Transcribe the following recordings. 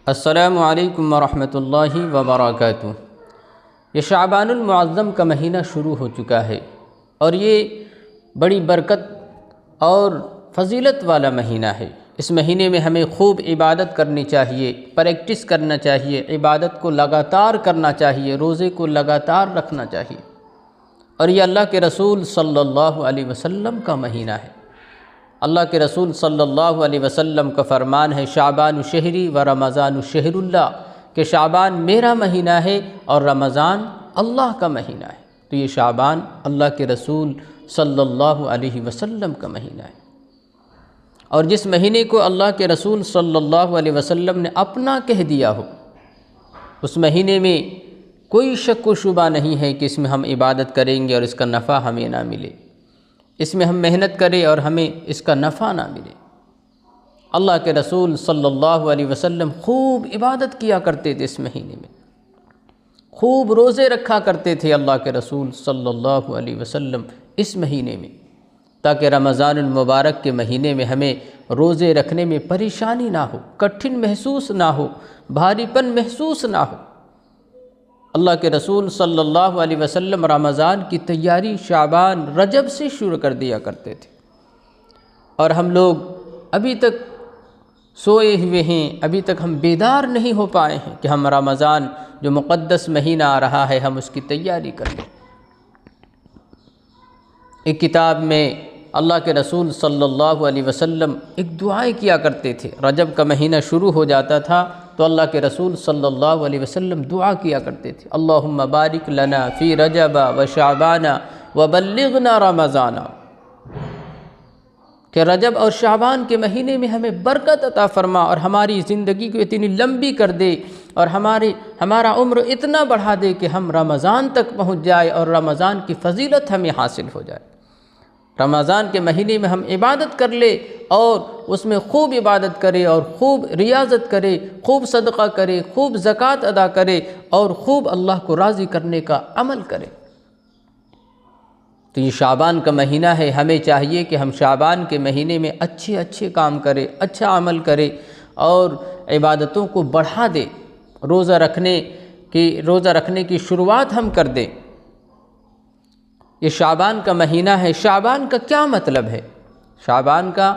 السلام علیکم ورحمۃ اللہ وبرکاتہ۔ یہ شعبان المعظم کا مہینہ شروع ہو چکا ہے اور یہ بڑی برکت اور فضیلت والا مہینہ ہے۔ اس مہینے میں ہمیں خوب عبادت کرنی چاہیے، پریکٹس کرنا چاہیے، عبادت کو لگاتار کرنا چاہیے، روزے کو لگاتار رکھنا چاہیے، اور یہ اللہ کے رسول صلی اللہ علیہ وسلم کا مہینہ ہے۔ اللہ کے رسول صلی اللہ علیہ وسلم کا فرمان ہے، شعبان شہری و رمضان شہر اللہ، کہ شعبان میرا مہینہ ہے اور رمضان اللہ کا مہینہ ہے۔ تو یہ شعبان اللہ کے رسول صلی اللہ علیہ وسلم کا مہینہ ہے، اور جس مہینے کو اللہ کے رسول صلی اللہ علیہ وسلم نے اپنا کہہ دیا ہو، اس مہینے میں کوئی شک و شبہ نہیں ہے کہ اس میں ہم عبادت کریں گے اور اس کا نفع ہمیں نہ ملے، اس میں ہم محنت کریں اور ہمیں اس کا نفع نہ ملے۔ اللہ کے رسول صلی اللہ علیہ وسلم خوب عبادت کیا کرتے تھے، اس مہینے میں خوب روزے رکھا کرتے تھے اللہ کے رسول صلی اللہ علیہ وسلم اس مہینے میں، تاکہ رمضان المبارک کے مہینے میں ہمیں روزے رکھنے میں پریشانی نہ ہو، کٹھن محسوس نہ ہو، بھاری پن محسوس نہ ہو۔ اللہ کے رسول صلی اللہ علیہ وسلم رمضان کی تیاری شعبان رجب سے شروع کر دیا کرتے تھے، اور ہم لوگ ابھی تک سوئے ہوئے ہیں، ابھی تک ہم بیدار نہیں ہو پائے ہیں کہ ہم رمضان جو مقدس مہینہ آ رہا ہے ہم اس کی تیاری کر لیں۔ ایک کتاب میں اللہ کے رسول صلی اللہ علیہ وسلم ایک دعائیں کیا کرتے تھے۔ رجب کا مہینہ شروع ہو جاتا تھا تو اللہ کے رسول صلی اللہ علیہ وسلم دعا کیا کرتے تھے، اللہم بارک لنا فی رجب و شعبان وبلغنا رمضان، کہ رجب اور شعبان کے مہینے میں ہمیں برکت عطا فرما اور ہماری زندگی کو اتنی لمبی کر دے اور ہمارا عمر اتنا بڑھا دے کہ ہم رمضان تک پہنچ جائے اور رمضان کی فضیلت ہمیں حاصل ہو جائے۔ رمضان کے مہینے میں ہم عبادت کر لے اور اس میں خوب عبادت کرے اور خوب ریاضت کرے، خوب صدقہ کرے، خوب زکوٰۃ ادا کرے اور خوب اللہ کو راضی کرنے کا عمل کرے۔ تو یہ شعبان کا مہینہ ہے، ہمیں چاہیے کہ ہم شعبان کے مہینے میں اچھے کام کریں، اچھا عمل کریں اور عبادتوں کو بڑھا دیں۔ روزہ رکھنے کی شروعات ہم کر دیں۔ یہ شعبان کا مہینہ ہے، شعبان کا کیا مطلب ہے؟ شعبان کا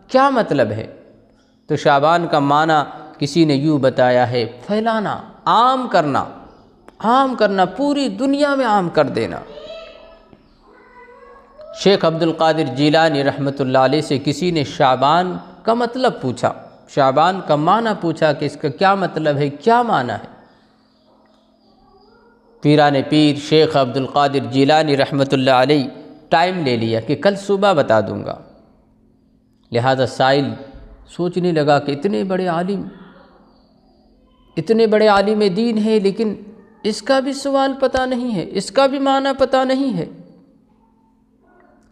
کیا مطلب ہے؟ تو شعبان کا معنی کسی نے یوں بتایا ہے، پھیلانا، عام کرنا، پوری دنیا میں عام کر دینا۔ شیخ عبد القادر جیلانی رحمۃ اللہ علیہ سے کسی نے شعبان کا مطلب پوچھا، شعبان کا معنی پوچھا کہ اس کا کیا مطلب ہے، کیا معنی ہے؟ پیران پیر شیخ عبد القادر جیلانی رحمۃ اللہ علیہ ٹائم لے لیا کہ کل صبح بتا دوں گا۔ لہذا سائل سوچنے لگا کہ اتنے بڑے عالم دین ہے، لیکن اس کا بھی سوال پتہ نہیں ہے، اس کا بھی معنی پتہ نہیں ہے۔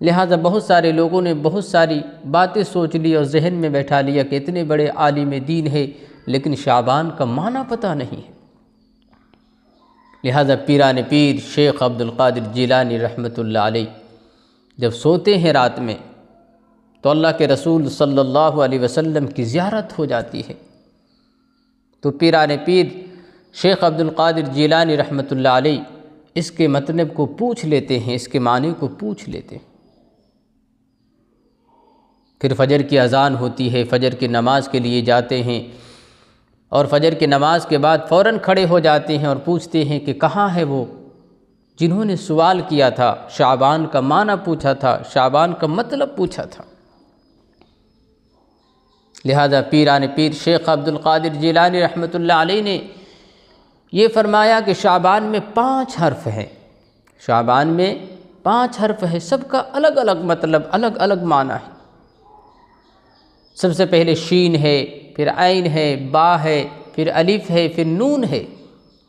لہذا بہت سارے لوگوں نے بہت ساری باتیں سوچ لی اور ذہن میں بیٹھا لیا کہ اتنے بڑے عالم دین ہے لیکن شعبان کا معنی پتہ نہیں ہے۔ لہذا پیران پیر شیخ عبد القادر جیلانی رحمۃ اللہ علیہ جب سوتے ہیں رات میں تو اللہ کے رسول صلی اللہ علیہ وسلم کی زیارت ہو جاتی ہے، تو پیران پیر شیخ عبد القادر جیلانی رحمۃ اللہ علیہ اس کے مطلب کو پوچھ لیتے ہیں، اس کے معنی کو پوچھ لیتے ہیں۔ پھر فجر کی اذان ہوتی ہے، فجر کی نماز کے لیے جاتے ہیں، اور فجر کی نماز کے بعد فوراً کھڑے ہو جاتے ہیں اور پوچھتے ہیں کہ کہاں ہے وہ جنہوں نے سوال کیا تھا، شعبان کا معنی پوچھا تھا، شعبان کا مطلب پوچھا تھا۔ لہذا پیران پیر شیخ عبد القادر جیلانی رحمۃ اللہ علیہ نے یہ فرمایا کہ شعبان میں 5 حرف ہیں، شعبان میں 5 حرف ہے، سب کا الگ الگ مطلب، الگ الگ معنی ہے۔ سب سے پہلے شین ہے، پھر عین ہے، با ہے، پھر الف ہے، پھر نون ہے۔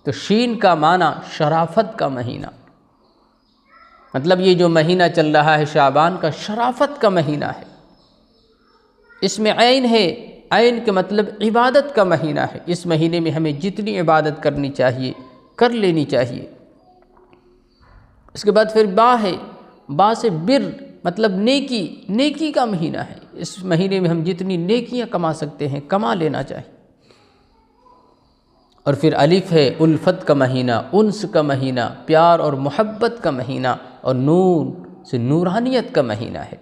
تو شین کا معنی شرافت کا مہینہ، مطلب یہ جو مہینہ چل رہا ہے شعبان کا شرافت کا مہینہ ہے۔ اس میں عین ہے، عین کے مطلب عبادت کا مہینہ ہے، اس مہینے میں ہمیں جتنی عبادت کرنی چاہیے کر لینی چاہیے۔ اس کے بعد پھر با ہے، با سے بر مطلب نیکی کا مہینہ ہے، اس مہینے میں ہم جتنی نیکیاں کما سکتے ہیں کما لینا چاہیے۔ اور پھر الف ہے الفت کا مہینہ، انس کا مہینہ، پیار اور محبت کا مہینہ، اور نور سے نورانیت کا مہینہ ہے۔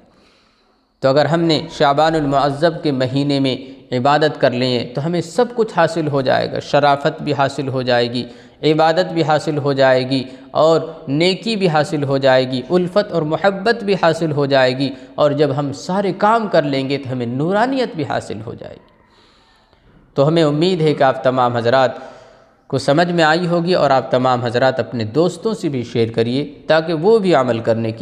تو اگر ہم نے شعبان المعظم کے مہینے میں عبادت کر لیں تو ہمیں سب کچھ حاصل ہو جائے گا، شرافت بھی حاصل ہو جائے گی، عبادت بھی حاصل ہو جائے گی، اور نیکی بھی حاصل ہو جائے گی، الفت اور محبت بھی حاصل ہو جائے گی، اور جب ہم سارے کام کر لیں گے تو ہمیں نورانیت بھی حاصل ہو جائے گی۔ تو ہمیں امید ہے کہ آپ تمام حضرات کو سمجھ میں آئی ہوگی، اور آپ تمام حضرات اپنے دوستوں سے بھی شیئر کریے تاکہ وہ بھی عمل کرنے کی